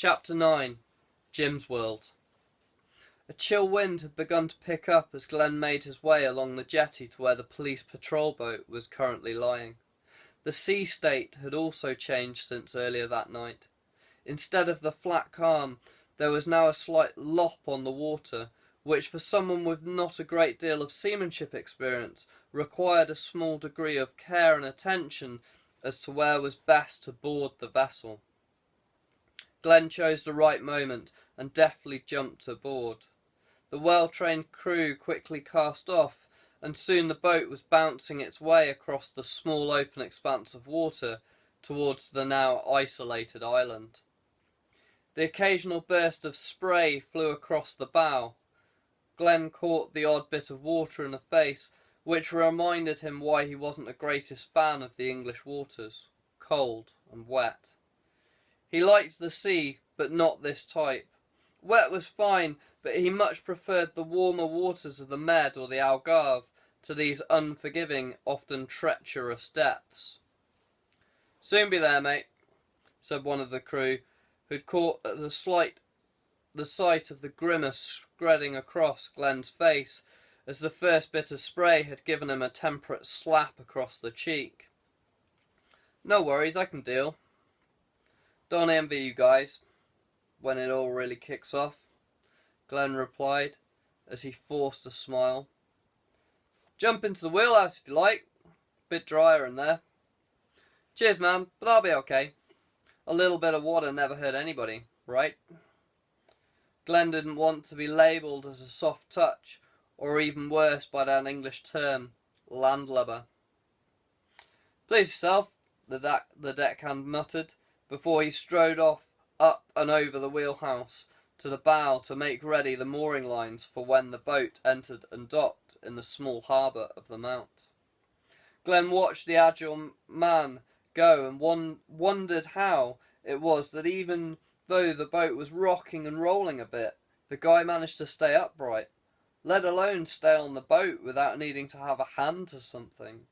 Chapter 9. Jim's World. A chill wind had begun to pick up as Glenn made his way along the jetty to where the police patrol boat was currently lying. The sea state had also changed since earlier that night. Instead of the flat calm, there was now a slight lop on the water, which for someone with not a great deal of seamanship experience required a small degree of care and attention as to where was best to board the vessel. Glenn chose the right moment and deftly jumped aboard. The well-trained crew quickly cast off, and soon the boat was bouncing its way across the small open expanse of water towards the now isolated island. The occasional burst of spray flew across the bow. Glenn caught the odd bit of water in the face, which reminded him why he wasn't the greatest fan of the English waters, cold and wet. He liked the sea, but not this type. Wet was fine, but he much preferred the warmer waters of the Med or the Algarve to these unforgiving, often treacherous depths. "Soon be there, mate," said one of the crew, who'd caught at the sight of the grimace spreading across Glenn's face as the first bit of spray had given him a temperate slap across the cheek. "No worries, I can deal. Don't envy you guys when it all really kicks off," Glenn replied as he forced a smile. "Jump into the wheelhouse if you like. Bit drier in there." "Cheers, man, but I'll be okay. A little bit of water never hurt anybody, right?" Glenn didn't want to be labelled as a soft touch, or even worse by that English term, landlubber. "Please yourself," the deckhand muttered, before he strode off up and over the wheelhouse to the bow to make ready the mooring lines for when the boat entered and docked in the small harbour of the Mount. Glenn watched the agile man go and wondered how it was that even though the boat was rocking and rolling a bit, the guy managed to stay upright, let alone stay on the boat without needing to have a hand to something.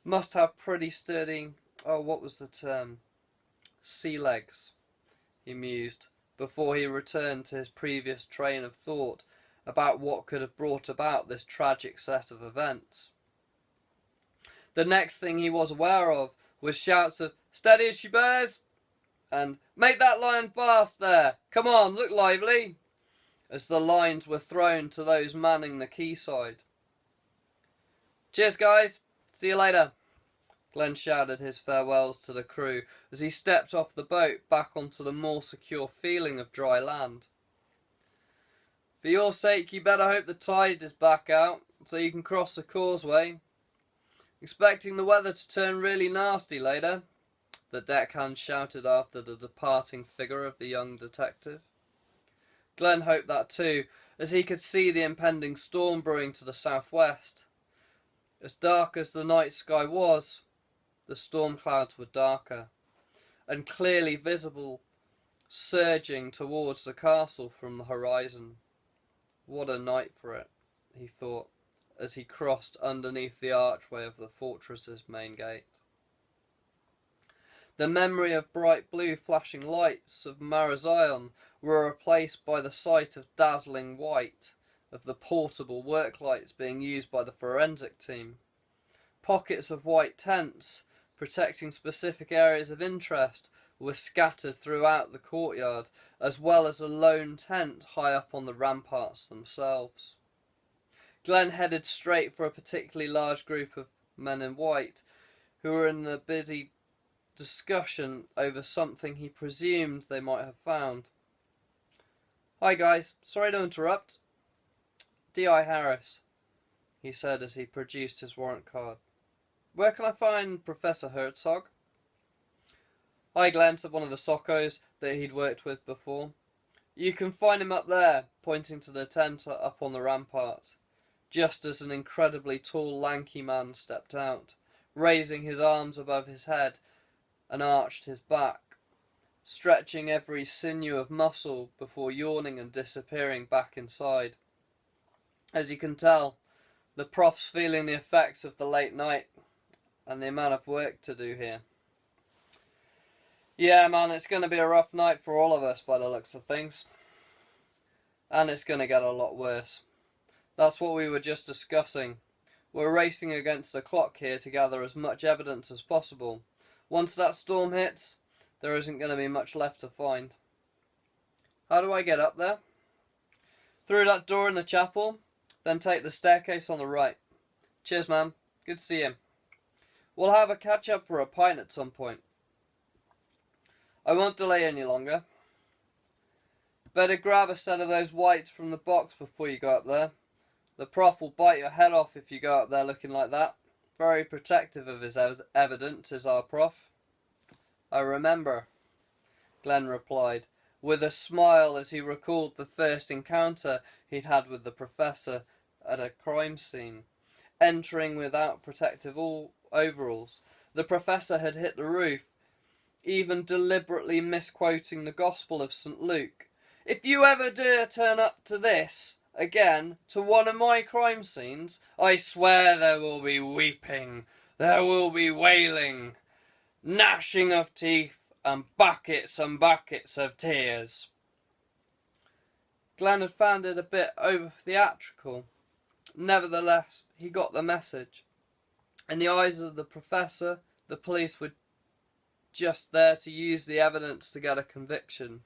Must have pretty sturdy, what was the term? Sea legs, he mused, before he returned to his previous train of thought about what could have brought about this tragic set of events. The next thing he was aware of was shouts of "Steady as she bears!" and "Make that line fast there! Come on, look lively!" as the lines were thrown to those manning the quayside. "Cheers, guys! See you later!" Glenn shouted his farewells to the crew as he stepped off the boat back onto the more secure feeling of dry land. "For your sake, you better hope the tide is back out so you can cross the causeway. Expecting the weather to turn really nasty later," the deckhand shouted after the departing figure of the young detective. Glenn hoped that too, as he could see the impending storm brewing to the southwest. As dark as the night sky was, the storm clouds were darker, and clearly visible, surging towards the castle from the horizon. What a night for it, he thought, as he crossed underneath the archway of the fortress's main gate. The memory of bright blue flashing lights of Marazion were replaced by the sight of dazzling white of the portable work lights being used by the forensic team. Pockets of white tents, protecting specific areas of interest, were scattered throughout the courtyard, as well as a lone tent high up on the ramparts themselves. Glenn headed straight for a particularly large group of men in white, who were in the busy discussion over something he presumed they might have found. "Hi guys, sorry to interrupt." "D.I. Harris," he said as he produced his warrant card. "Where can I find Professor Herzog?" "Hi Glenn," said one of the soccos that he'd worked with before. "You can find him up there," pointing to the tent up on the rampart, just as an incredibly tall, lanky man stepped out, raising his arms above his head and arched his back, stretching every sinew of muscle before yawning and disappearing back inside. As you can tell, the prof's feeling the effects of the late night and the amount of work to do here. Yeah, man, it's going to be a rough night for all of us by the looks of things. And it's going to get a lot worse. That's what we were just discussing. We're racing against the clock here to gather as much evidence as possible. Once that storm hits, there isn't going to be much left to find. How do I get up there? Through that door in the chapel, then take the staircase on the right. Cheers, man. Good to see you. We'll have a catch-up for a pint at some point. I won't delay any longer. Better grab a set of those whites from the box before you go up there. The prof will bite your head off if you go up there looking like that. Very protective of his evidence is our prof. I remember, Glenn replied, with a smile as he recalled the first encounter he'd had with the professor at a crime scene. Entering without protective overalls, the professor had hit the roof, even deliberately misquoting the Gospel of St. Luke. If you ever dare turn up to this again, to one of my crime scenes, I swear there will be weeping, there will be wailing, gnashing of teeth, and buckets of tears. Glenn had found it a bit over-theatrical. Nevertheless, he got the message. In the eyes of the professor, the police were just there to use the evidence to get a conviction.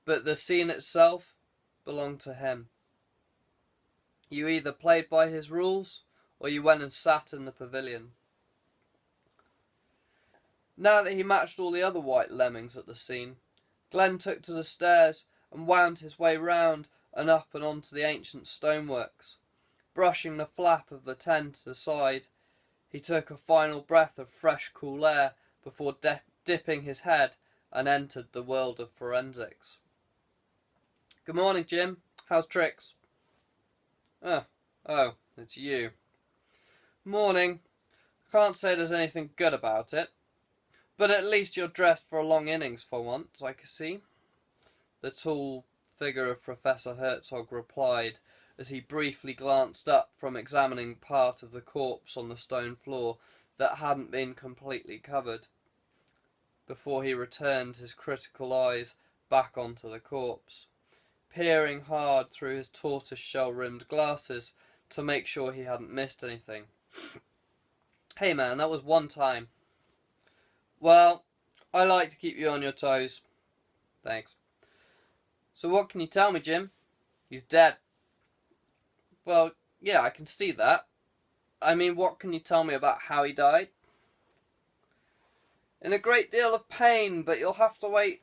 But the scene itself belonged to him. You either played by his rules, or you went and sat in the pavilion. Now that he matched all the other white lemmings at the scene, Glenn took to the stairs and wound his way round and up and onto the ancient stoneworks. Brushing the flap of the tent aside, he took a final breath of fresh, cool air before dipping his head and entered the world of forensics. Good morning, Jim. How's tricks? Oh, it's you. Morning. Can't say there's anything good about it. But at least you're dressed for a long innings for once, I can see. The tall figure of Professor Herzog replied as he briefly glanced up from examining part of the corpse on the stone floor that hadn't been completely covered, before he returned his critical eyes back onto the corpse, peering hard through his tortoise-shell-rimmed glasses to make sure he hadn't missed anything. Hey man, that was one time. Well, I like to keep you on your toes. Thanks. So what can you tell me, Jim? He's dead. Well, yeah, I can see that. I mean, what can you tell me about how he died? In a great deal of pain, but you'll have to wait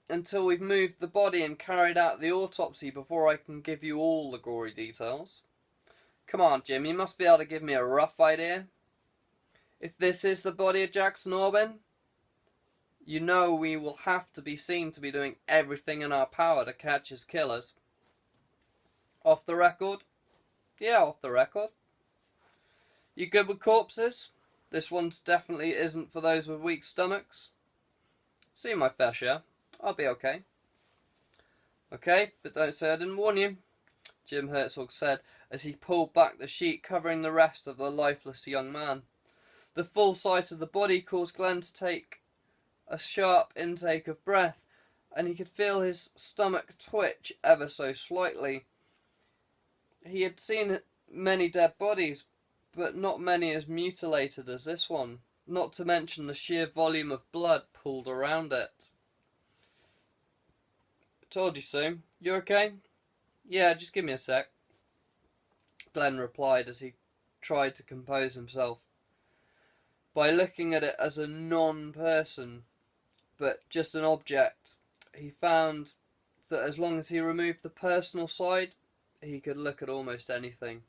until we've moved the body and carried out the autopsy before I can give you all the gory details. Come on, Jim, you must be able to give me a rough idea. If this is the body of Jackson Orban, you know we will have to be seen to be doing everything in our power to catch his killers. Off the record? Yeah, off the record. You good with corpses? This one definitely isn't for those with weak stomachs. See my fair share. I'll be okay. Okay, but don't say I didn't warn you, Jim Herzog said as he pulled back the sheet covering the rest of the lifeless young man. The full sight of the body caused Glenn to take a sharp intake of breath, and he could feel his stomach twitch ever so slightly. He had seen many dead bodies, but not many as mutilated as this one, not to mention the sheer volume of blood pooled around it. Told you so. You okay? Yeah, just give me a sec, Glenn replied as he tried to compose himself. By looking at it as a non-person, but just an object, he found that as long as he removed the personal side, he could look at almost anything.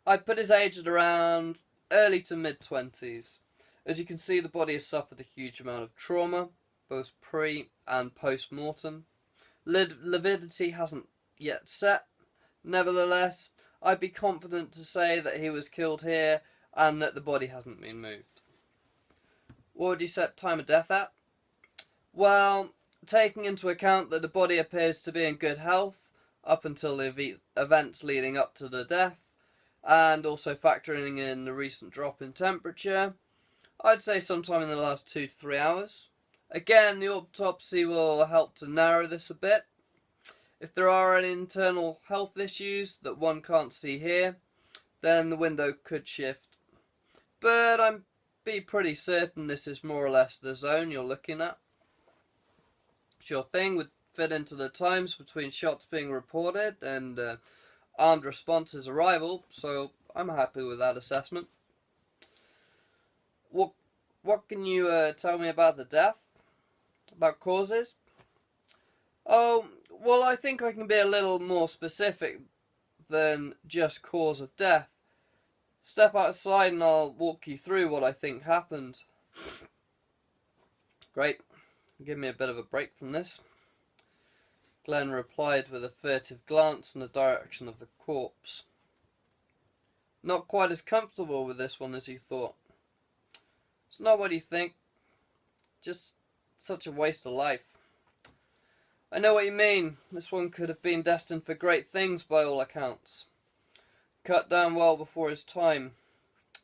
I'd put his age at around early to mid-20s. As you can see, the body has suffered a huge amount of trauma, both pre- and post-mortem. Lividity hasn't yet set. Nevertheless, I'd be confident to say that he was killed here and that the body hasn't been moved. What would you set time of death at? Well, taking into account that the body appears to be in good health up until the events leading up to the death, and also factoring in the recent drop in temperature, I'd say sometime in the last 2 to 3 hours. Again, the autopsy will help to narrow this a bit. If there are any internal health issues that one can't see here, then the window could shift. But I'm pretty certain this is more or less the zone you're looking at. Sure thing, would fit into the times between shots being reported and armed response's arrival, so I'm happy with that assessment. What can you tell me about the death? About causes? Oh, well, I think I can be a little more specific than just cause of death. Step outside and I'll walk you through what I think happened. Great. Give me a bit of a break from this. Glenn replied with a furtive glance in the direction of the corpse. Not quite as comfortable with this one as you thought. It's not what you think. Just such a waste of life. I know what you mean. This one could have been destined for great things by all accounts. Cut down well before his time,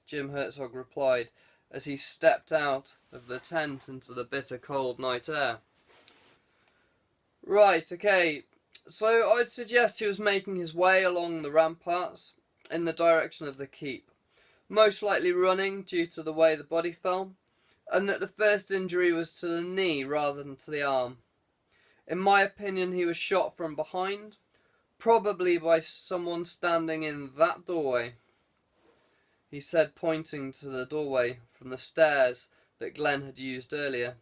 Jim Herzog replied as he stepped out of the tent into the bitter cold night air. Right, okay. So I'd suggest he was making his way along the ramparts in the direction of the keep, most likely running due to the way the body fell, and that the first injury was to the knee rather than to the arm. In my opinion, he was shot from behind, probably by someone standing in that doorway, he said, pointing to the doorway from the stairs that Glenn had used earlier.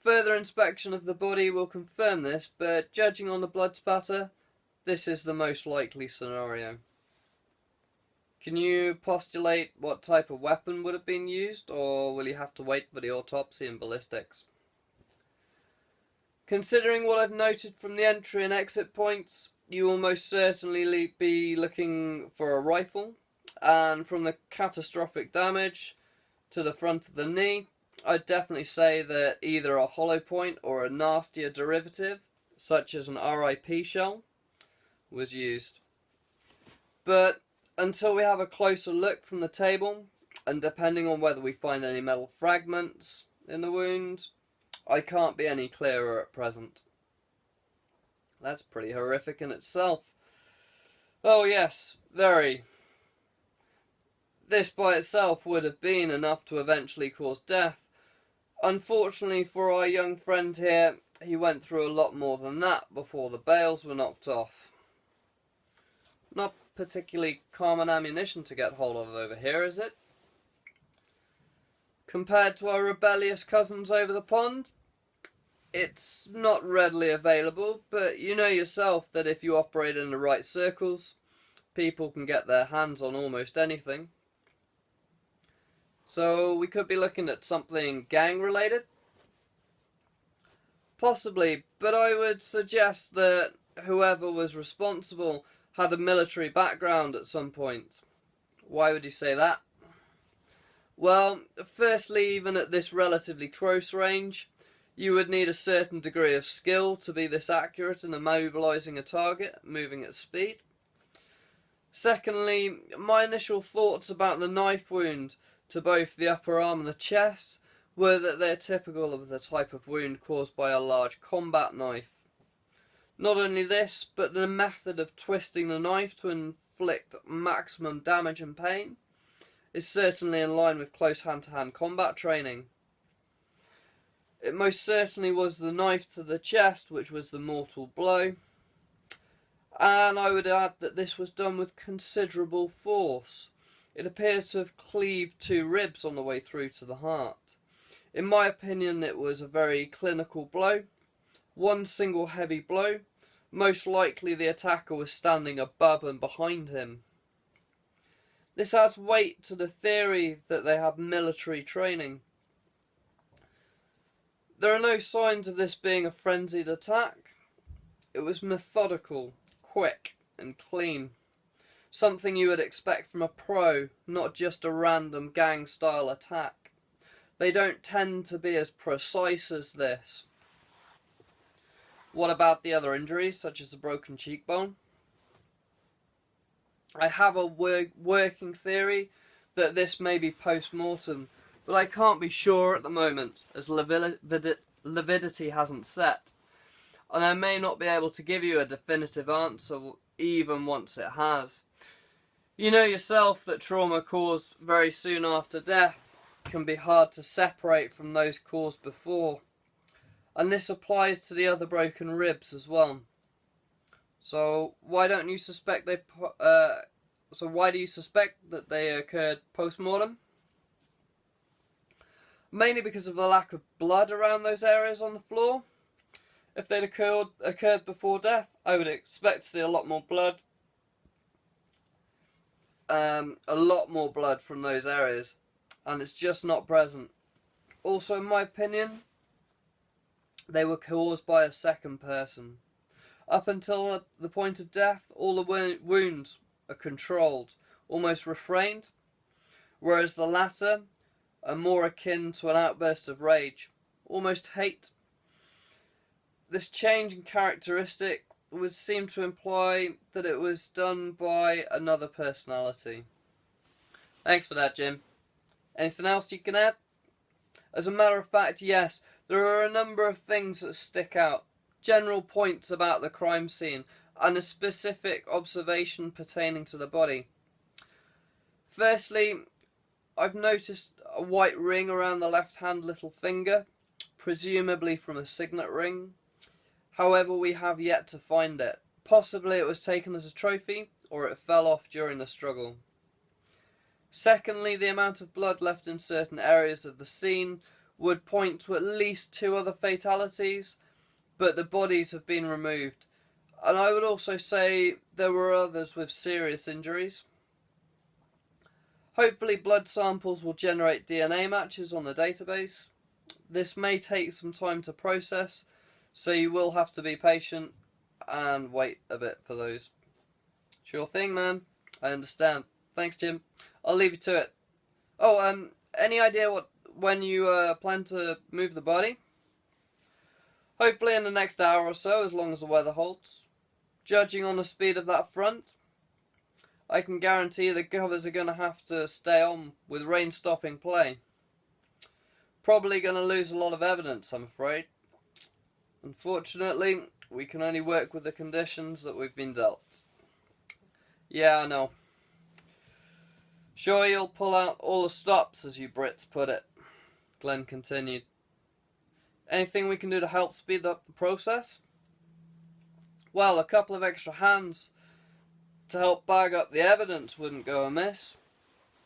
Further inspection of the body will confirm this, but judging on the blood spatter, this is the most likely scenario. Can you postulate what type of weapon would have been used, or will you have to wait for the autopsy and ballistics? Considering what I've noted from the entry and exit points, you will most certainly be looking for a rifle, and from the catastrophic damage to the front of the knee, I'd definitely say that either a hollow point or a nastier derivative, such as an RIP shell, was used. But until we have a closer look from the table, and depending on whether we find any metal fragments in the wound, I can't be any clearer at present. That's pretty horrific in itself. Oh yes, very. This by itself would have been enough to eventually cause death. Unfortunately for our young friend here, he went through a lot more than that before the bales were knocked off. Not particularly common ammunition to get hold of over here, is it? Compared to our rebellious cousins over the pond, it's not readily available, but you know yourself that if you operate in the right circles, people can get their hands on almost anything. So we could be looking at something gang-related? Possibly, but I would suggest that whoever was responsible had a military background at some point. Why would you say that? Well, firstly, even at this relatively close range, you would need a certain degree of skill to be this accurate in immobilizing a target, moving at speed. Secondly, my initial thoughts about the knife wound to both the upper arm and the chest were that they're typical of the type of wound caused by a large combat knife. Not only this, but the method of twisting the knife to inflict maximum damage and pain is certainly in line with close hand-to-hand combat training. It most certainly was the knife to the chest which was the mortal blow, and I would add that this was done with considerable force. It appears to have cleaved 2 ribs on the way through to the heart. In my opinion, it was a very clinical blow. One single heavy blow. Most likely the attacker was standing above and behind him. This adds weight to the theory that they had military training. There are no signs of this being a frenzied attack. It was methodical, quick, and clean. Something you would expect from a pro, not just a random gang-style attack. They don't tend to be as precise as this. What about the other injuries, such as a broken cheekbone? I have a working theory that this may be post-mortem, but I can't be sure at the moment, as lividity hasn't set, and I may not be able to give you a definitive answer even once it has. You know yourself that trauma caused very soon after death can be hard to separate from those caused before, and this applies to the other broken ribs as well. So why do you suspect that they occurred post-mortem? Mainly because of the lack of blood around those areas on the floor. If they'd occurred before death, I would expect to see a lot more blood. From those areas, and it's just not present. Also, in my opinion, they were caused by a second person. Up until the point of death, all the wounds are controlled, almost refrained, whereas the latter are more akin to an outburst of rage, almost hate. This change in characteristic would seem to imply that it was done by another personality. Thanks for that, Jim. Anything else you can add? As a matter of fact, yes, there are a number of things that stick out. General points about the crime scene, and a specific observation pertaining to the body. Firstly, I've noticed a white ring around the left-hand little finger, presumably from a signet ring. However, we have yet to find it. Possibly it was taken as a trophy, or it fell off during the struggle. Secondly, the amount of blood left in certain areas of the scene would point to at least 2 other fatalities, but the bodies have been removed. And I would also say there were others with serious injuries. Hopefully blood samples will generate DNA matches on the database. This may take some time to process, so you will have to be patient and wait a bit for those. Sure thing, man. I understand. Thanks, Jim. I'll leave you to it. Oh, any idea when you plan to move the body? Hopefully in the next hour or so, as long as the weather holds. Judging on the speed of that front, I can guarantee the covers are going to have to stay on with rain stopping play. Probably going to lose a lot of evidence, I'm afraid. Unfortunately, we can only work with the conditions that we've been dealt. Yeah, I know. Sure you'll pull out all the stops, as you Brits put it, Glenn continued. Anything we can do to help speed up the process? Well, a couple of extra hands to help bag up the evidence wouldn't go amiss.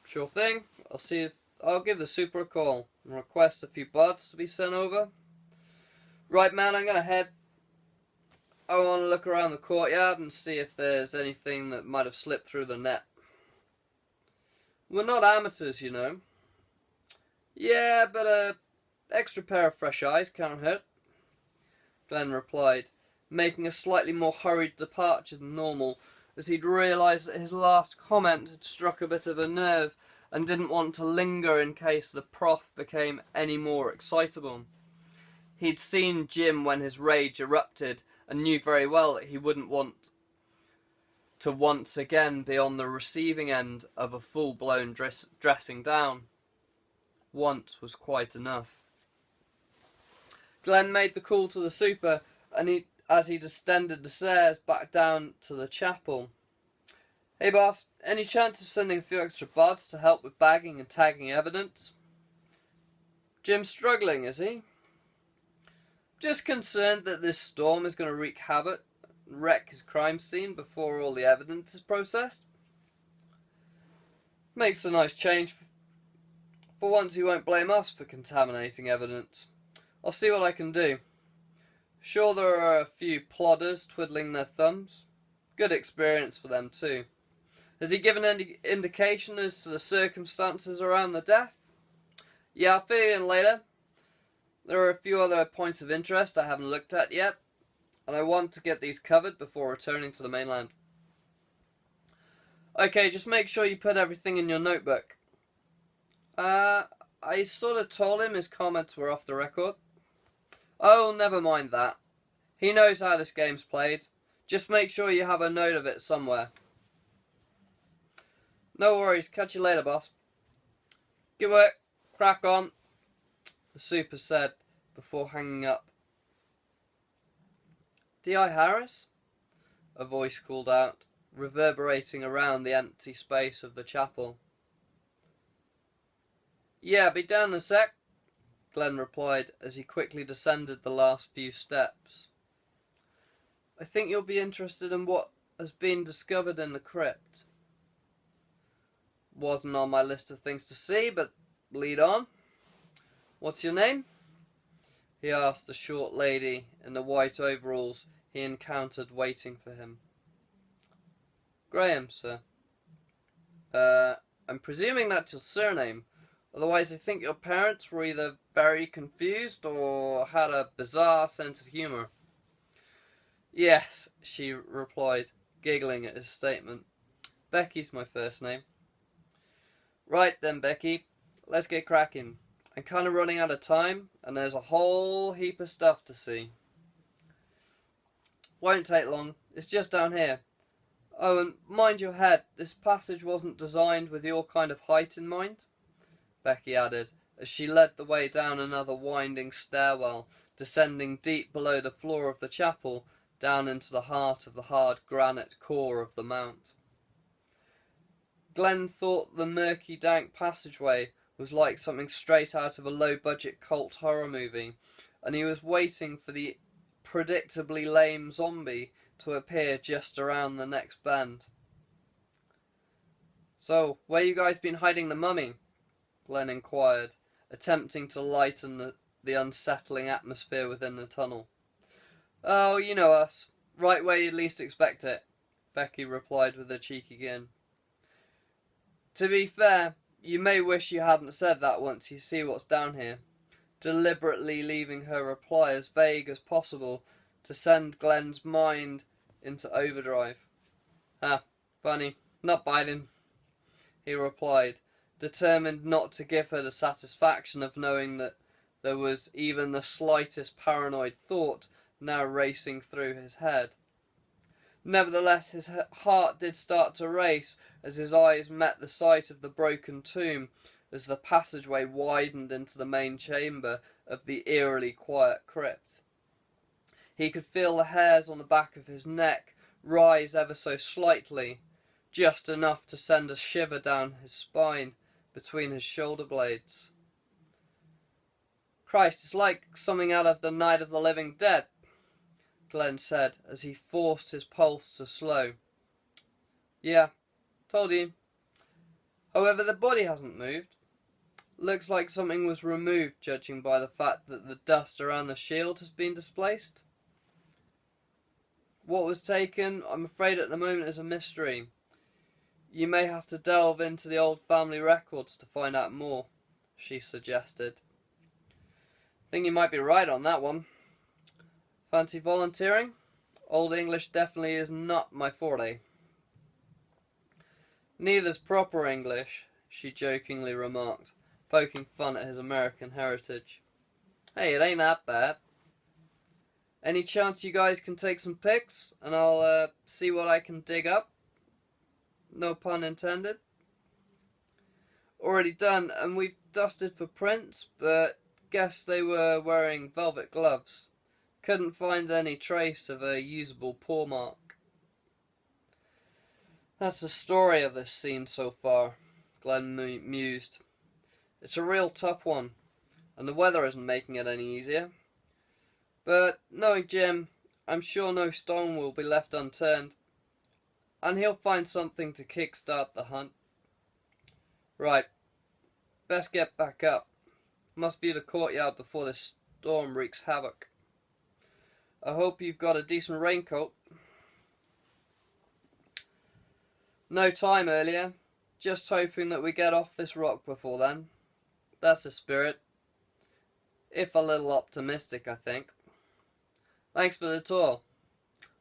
Sure thing. I'll give the super a call and request a few buds to be sent over. Right, man, I'm gonna head. I want to look around the courtyard and see if there's anything that might have slipped through the net. We're not amateurs, you know. Yeah, but a extra pair of fresh eyes can't hurt, Glenn replied, making a slightly more hurried departure than normal, as he'd realised that his last comment had struck a bit of a nerve and didn't want to linger in case the prof became any more excitable. He'd seen Jim when his rage erupted and knew very well that he wouldn't want to once again be on the receiving end of a full-blown dressing down. Once was quite enough. Glenn made the call to the super, and as he descended the stairs back down to the chapel. Hey boss, any chance of sending a few extra buds to help with bagging and tagging evidence? Jim's struggling, is he? Just concerned that this storm is going to wreak havoc and wreck his crime scene before all the evidence is processed. Makes a nice change. For once he won't blame us for contaminating evidence. I'll see what I can do. Sure, there are a few plodders twiddling their thumbs. Good experience for them too. Has he given any indication as to the circumstances around the death? Yeah, I'll fill you in later. There are a few other points of interest I haven't looked at yet, and I want to get these covered before returning to the mainland. Okay, just make sure you put everything in your notebook. I sort of told him his comments were off the record. Oh, never mind that. He knows how this game's played. Just make sure you have a note of it somewhere. No worries, catch you later, boss. Good work. Crack on, the super said before hanging up. D.I. Harris? A voice called out, reverberating around the empty space of the chapel. Yeah, be down in a sec, Glenn replied as he quickly descended the last few steps. I think you'll be interested in what has been discovered in the crypt. Wasn't on my list of things to see, but lead on. What's your name? He asked the short lady in the white overalls he encountered waiting for him. Graham, sir. I'm presuming that's your surname. Otherwise I think your parents were either very confused or had a bizarre sense of humour. Yes, she replied, giggling at his statement. Becky's my first name. Right then, Becky, let's get cracking. I'm kind of running out of time, and there's a whole heap of stuff to see. Won't take long. It's just down here. Oh, and mind your head, this passage wasn't designed with your kind of height in mind, Becky added, as she led the way down another winding stairwell, descending deep below the floor of the chapel, down into the heart of the hard granite core of the mount. Glenn thought the murky, dank passageway was like something straight out of a low-budget cult horror movie, and he was waiting for the predictably lame zombie to appear just around the next bend. So, where you guys been hiding the mummy? Glenn inquired, attempting to lighten the unsettling atmosphere within the tunnel. Oh, you know us. Right where you'd least expect it, Becky replied with a cheeky grin. To be fair, you may wish you hadn't said that once you see what's down here, deliberately leaving her reply as vague as possible to send Glenn's mind into overdrive. Funny, not biting, he replied, determined not to give her the satisfaction of knowing that there was even the slightest paranoid thought now racing through his head. Nevertheless, his heart did start to race as his eyes met the sight of the broken tomb as the passageway widened into the main chamber of the eerily quiet crypt. He could feel the hairs on the back of his neck rise ever so slightly, just enough to send a shiver down his spine between his shoulder blades. Christ, it's like something out of the Night of the Living Dead, Glenn said as he forced his pulse to slow. Yeah, told you. However, the body hasn't moved. Looks like something was removed, judging by the fact that the dust around the shield has been displaced. What was taken, I'm afraid at the moment, is a mystery. You may have to delve into the old family records to find out more, she suggested. Think you might be right on that one. Fancy volunteering? Old English definitely is not my forte. Neither's proper English, she jokingly remarked, poking fun at his American heritage. Hey, it ain't that bad. Any chance you guys can take some pics, and I'll see what I can dig up? No pun intended. Already done, and we've dusted for prints, but guess they were wearing velvet gloves. Couldn't find any trace of a usable paw mark. That's the story of this scene so far, Glenn mused. It's a real tough one, and the weather isn't making it any easier. But, knowing Jim, I'm sure no stone will be left unturned, and he'll find something to kickstart the hunt. Right, best get back up. Must view the courtyard before this storm wreaks havoc. I hope you've got a decent raincoat. No time earlier. Just hoping that we get off this rock before then. That's the spirit. If a little optimistic, I think. Thanks for the tour.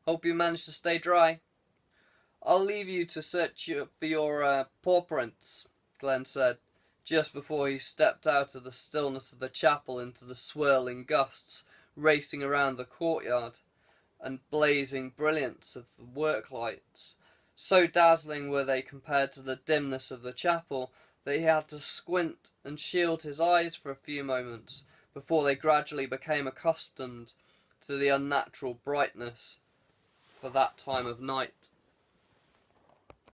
Hope you managed to stay dry. I'll leave you to search for your paw prints, Glenn said, just before he stepped out of the stillness of the chapel into the swirling gusts racing around the courtyard and blazing brilliance of the work lights. So dazzling were they compared to the dimness of the chapel that he had to squint and shield his eyes for a few moments before they gradually became accustomed to the unnatural brightness for that time of night.